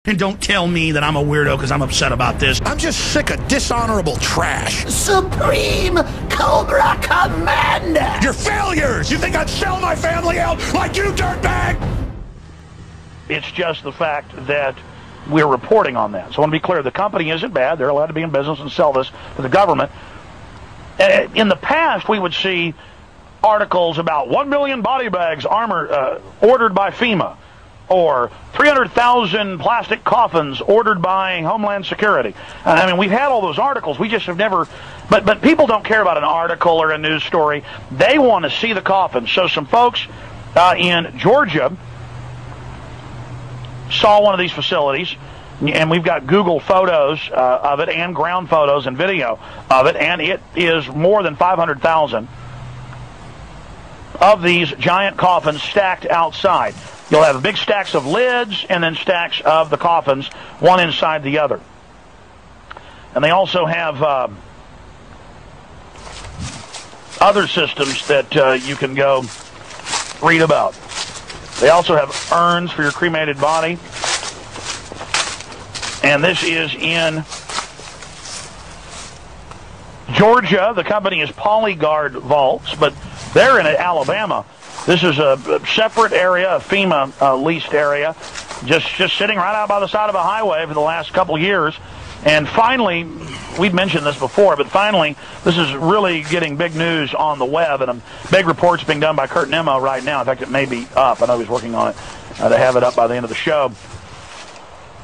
And don't tell me that I'm a weirdo because I'm upset about this. I'm just sick of dishonorable trash. Supreme Cobra Commander! You're failures! You think I'd sell my family out like you, dirtbag? It's just the fact that we're reporting on that. So I want to be clear, the company isn't bad. They're allowed to be in business and sell this to the government. In the past, we would see articles about 1 million body bags ordered by FEMA, or 300,000 plastic coffins ordered by Homeland Security. I mean, we've had all those articles. We just have never... But people don't care about an article or a news story. They want to see the coffins. So some folks in Georgia saw one of these facilities, and we've got Google photos of it and ground photos and video of it, and it is more than 500,000 of these giant coffins stacked outside. You'll have big stacks of lids and then stacks of the coffins, one inside the other. And they also have other systems that you can go read about. They also have urns for your cremated body. And this is in Georgia. The company is Polyguard Vaults, but they're in Alabama. This is a separate area, a FEMA leased area, just sitting right out by the side of a highway for the last couple years. And finally, we've mentioned this before, but finally, this is really getting big news on the web, and a big report's being done by F.E.M.A right now. In fact, it may be up. I know he's working on it to have it up by the end of the show.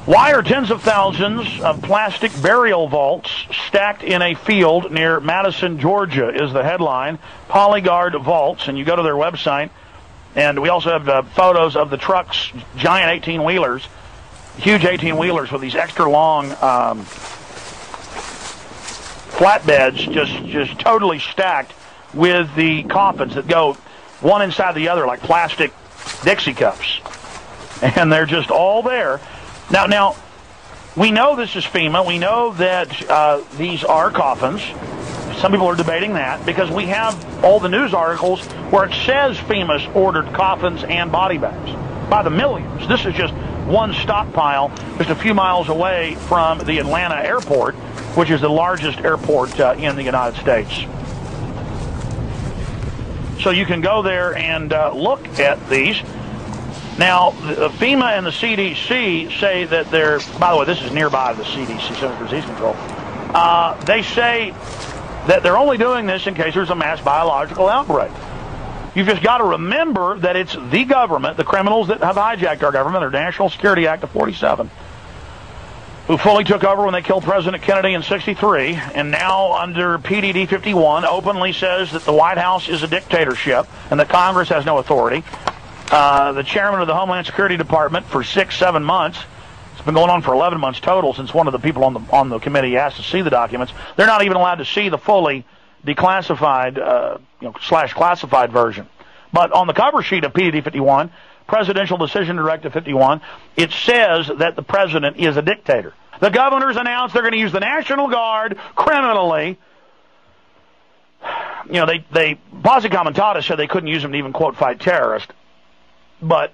Why are tens of thousands of plastic burial vaults stacked in a field near Madison, Georgia, is the headline. Polyguard Vaults, and you go to their website, and we also have photos of the trucks, giant 18-wheelers, huge 18-wheelers with these extra long flatbeds, just totally stacked with the coffins that go one inside the other like plastic Dixie cups. And they're just all there. Now, we know this is FEMA. We know that these are coffins. Some people are debating that because we have all the news articles where it says FEMA's ordered coffins and body bags by the millions. This is just one stockpile just a few miles away from the Atlanta airport, which is the largest airport in the United States. So you can go there and look at these. Now, the FEMA and the CDC say that they're, by the way, this is nearby the CDC, Center for Disease Control. They say that they're only doing this in case there's a mass biological outbreak. You've just got to remember that it's the government, the criminals that have hijacked our government, their National Security Act of 47, who fully took over when they killed President Kennedy in '63, and now under PDD 51 openly says that the White House is a dictatorship and that Congress has no authority. The chairman of the Homeland Security Department for 6-7 months, it's been going on for 11 months total since one of the people on the committee asked to see the documents. They're not even allowed to see the fully declassified, / classified version. But on the cover sheet of PDD 51, Presidential Decision Directive 51, it says that the president is a dictator. The governors announced they're going to use the National Guard criminally. Posse Comitatus said they couldn't use them to even, quote, fight terrorists. But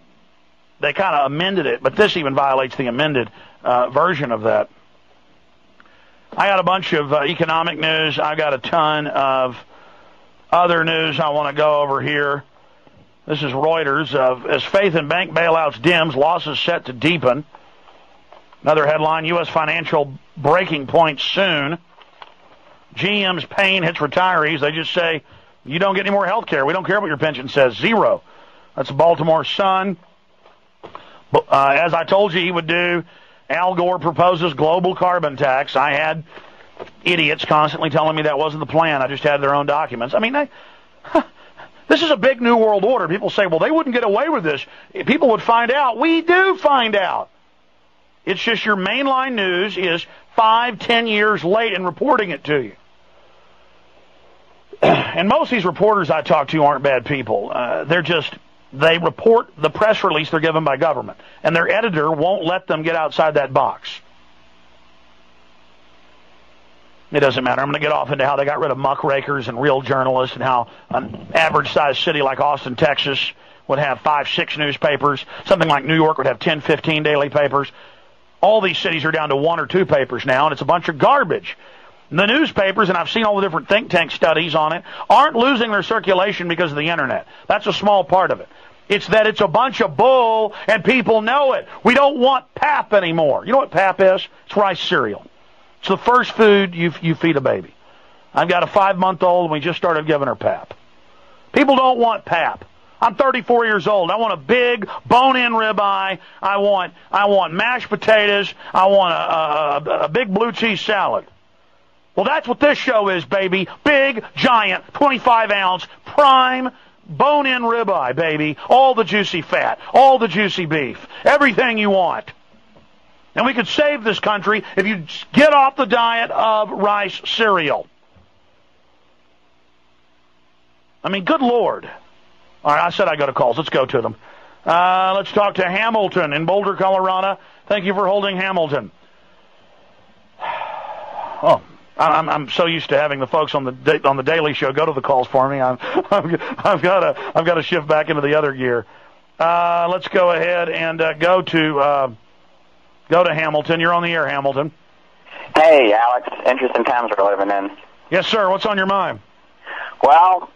they kind of amended it. But this even violates the amended version of that. I got a bunch of economic news. I got a ton of other news I want to go over here. This is Reuters. As faith in bank bailouts dims, losses set to deepen. Another headline, U.S. financial breaking point soon. GM's pain hits retirees. They just say, you don't get any more health care. We don't care what your pension says. Zero. That's Baltimore Sun. As I told you he would do, Al Gore proposes global carbon tax. I had idiots constantly telling me that wasn't the plan. I just had their own documents. I mean, this is a big new world order. People say, well, they wouldn't get away with this. People would find out. We do find out. It's just your mainline news is 5-10 years late in reporting it to you. And most of these reporters I talk to aren't bad people. They report the press release they're given by government, and their editor won't let them get outside that box. It doesn't matter. I'm going to get off into how they got rid of muckrakers and real journalists and how an average-sized city like Austin, Texas would have 5-6 newspapers. Something like New York would have 10-15 daily papers. all these cities are down to 1 or 2 papers now, and it's a bunch of garbage. The newspapers, and I've seen all the different think tank studies on it, aren't losing their circulation because of the internet. That's a small part of it. It's that it's a bunch of bull, and people know it. We don't want pap anymore. You know what pap is? It's rice cereal. It's the first food you feed a baby. I've got a 5-month-old, and we just started giving her pap. People don't want pap. I'm 34 years old. I want a big bone-in ribeye. I want mashed potatoes. I want a big blue cheese salad. Well, that's what this show is, baby. Big, giant, 25-ounce, prime, bone-in ribeye, baby. All the juicy fat, all the juicy beef, everything you want. And we could save this country if you get off the diet of rice cereal. I mean, good Lord. All right, I said I go to calls. Let's go to them. Let's talk to Hamilton in Boulder, Colorado. Thank you for holding Hamilton. Oh. I'm so used to having the folks on the Daily Show go to the calls for me. I've got to shift back into the other gear. Let's go ahead and go to Hamilton. You're on the air, Hamilton. Hey, Alex. Interesting times we're living in. Yes, sir. What's on your mind? Well,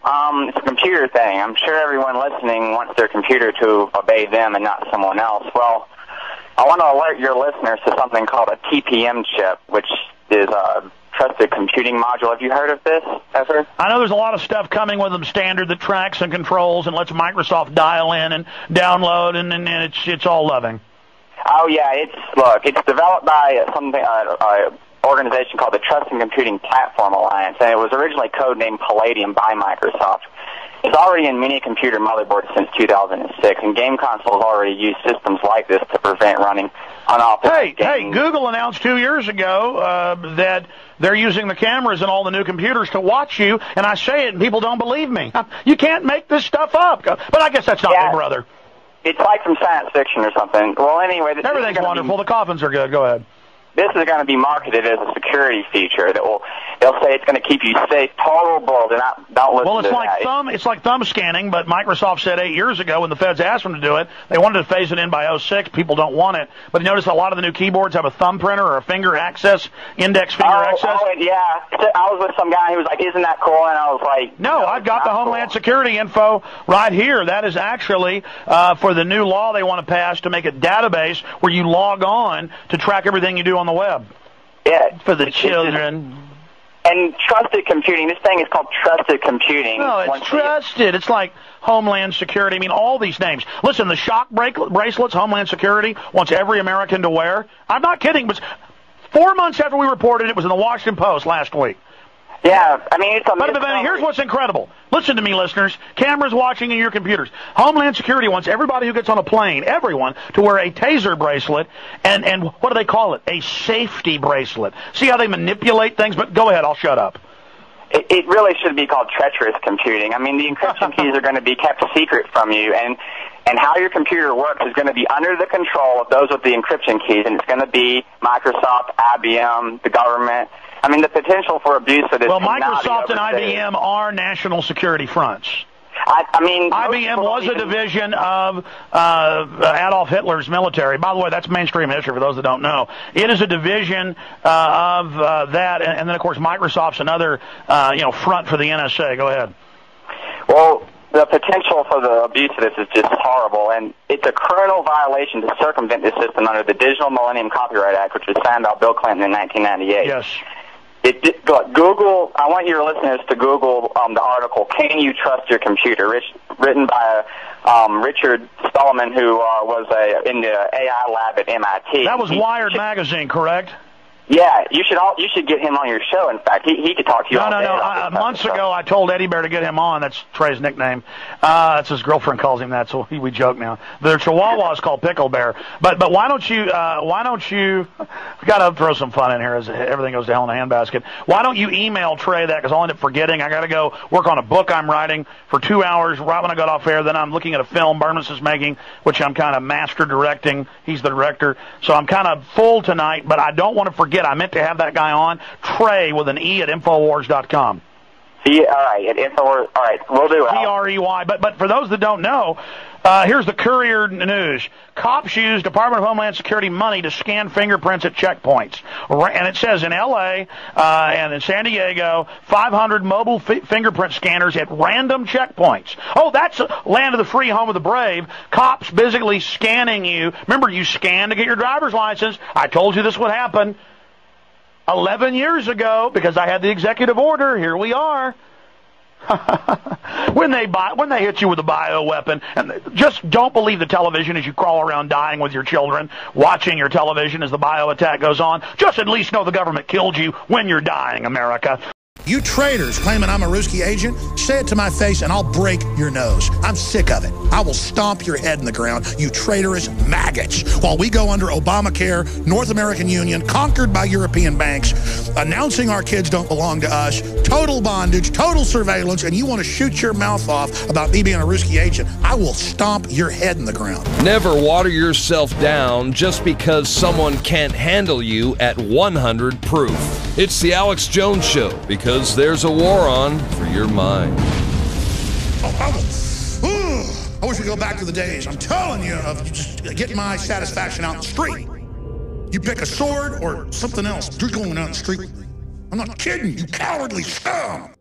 it's a computer thing. I'm sure everyone listening wants their computer to obey them and not someone else. Well, I want to alert your listeners to something called a TPM chip, which is a trusted computing module. Have you heard of this ever? I know there's a lot of stuff coming with them standard that tracks and controls and lets Microsoft dial in and download, and it's all loving. Oh yeah, it's developed by an organization called the Trusted Computing Platform Alliance, and it was originally codenamed Palladium by Microsoft. It's already in many computer motherboards since 2006, and game consoles already use systems like this to prevent running unauthorized games. Hey, Google announced 2 years ago that they're using the cameras in all the new computers to watch you, and I say it and people don't believe me. You can't make this stuff up. But I guess that's not Big Brother. It's like from science fiction or something. Well, anyway... Everything's wonderful. The Coffins are good. Go ahead. This is going to be marketed as a security feature that they'll say it's going to keep you safe. Total bull. Don't listen to that. It's like thumb scanning, but Microsoft said 8 years ago when the feds asked them to do it, they wanted to phase it in by 2006. People don't want it. But you notice a lot of the new keyboards have a thumb printer or a finger access, index finger access. Oh, yeah. I was with some guy who was like, isn't that cool? And I was like... No, I've got the Homeland Security info right here. That is actually for the new law they want to pass to make a database where you log on to track everything you do on the web. Yeah. For the children. And trusted computing, this thing is called trusted computing. No, it's trusted. It's like Homeland Security. I mean, all these names. Listen, the shock bracelets Homeland Security wants every American to wear. I'm not kidding, but 4 months after we reported it was in the Washington Post last week. Yeah, I mean, But here's what's incredible. Listen to me, listeners. Cameras watching in your computers. Homeland Security wants everybody who gets on a plane, everyone, to wear a taser bracelet, and what do they call it? A safety bracelet. See how they manipulate things? But go ahead, I'll shut up. It really should be called treacherous computing. I mean, the encryption keys are going to be kept secret from you, and how your computer works is going to be under the control of those with the encryption keys, and it's going to be Microsoft, IBM, the government. I mean, the potential for abuse of this. Well, Microsoft and IBM are national security fronts. I mean, IBM was a division of Adolf Hitler's military. By the way, that's mainstream history for those that don't know. It is a division of that, and then of course Microsoft's another front for the NSA. Go ahead. Well, the potential for the abuse of this is just horrible, and it's a criminal violation to circumvent this system under the Digital Millennium Copyright Act, which was signed by Bill Clinton in 1998. Yes. Google. I want your listeners to Google the article "Can You Trust Your Computer?" written by Richard Stallman, who was in the AI lab at MIT. That was Wired magazine, correct? Yeah, you should get him on your show. In fact, he could talk to you. No. Months ago, I told Eddie Bear to get him on. That's Trey's nickname. That's his girlfriend calls him that, so we joke now. The Chihuahua is called Pickle Bear. But why don't you? We got to throw some fun in here as everything goes to hell in a handbasket. Why don't you email Trey that? Because I'll end up forgetting. I got to go work on a book I'm writing for 2 hours. Right when I got off air, then I'm looking at a film Burness is making, which I'm kind of master directing. He's the director, so I'm kind of full tonight. But I don't want to forget. I meant to have that guy on, Trey with an E at Infowars.com. All right, at Infowars. All right, we'll do it. Trey. But for those that don't know, Here's the Courier News. Cops use Department of Homeland Security money to scan fingerprints at checkpoints. And it says in L.A. And in San Diego, 500 mobile fingerprint scanners at random checkpoints. Oh, that's land of the free, home of the brave. Cops basically scanning you. Remember, you scan to get your driver's license. I told you this would happen 11 years ago because I had the executive order. Here we are. when they hit you with a bioweapon, and just don't believe the television as you crawl around dying with your children, watching your television as the bio attack goes on. Just at least know the government killed you when you're dying, America. You traitors claiming I'm a Ruski agent, say it to my face and I'll break your nose. I'm sick of it. I will stomp your head in the ground, you traitorous maggots. While we go under Obamacare, North American Union, conquered by European banks, announcing our kids don't belong to us, total bondage, total surveillance, and you want to shoot your mouth off about me being a Ruski agent, I will stomp your head in the ground. Never water yourself down just because someone can't handle you at 100 proof. It's the Alex Jones Show, because there's a war on for your mind. I wish we could go back to the days, I'm telling you, of just getting my satisfaction out in the street. You pick a sword or something else, you're going out in the street. I'm not kidding, you cowardly scum.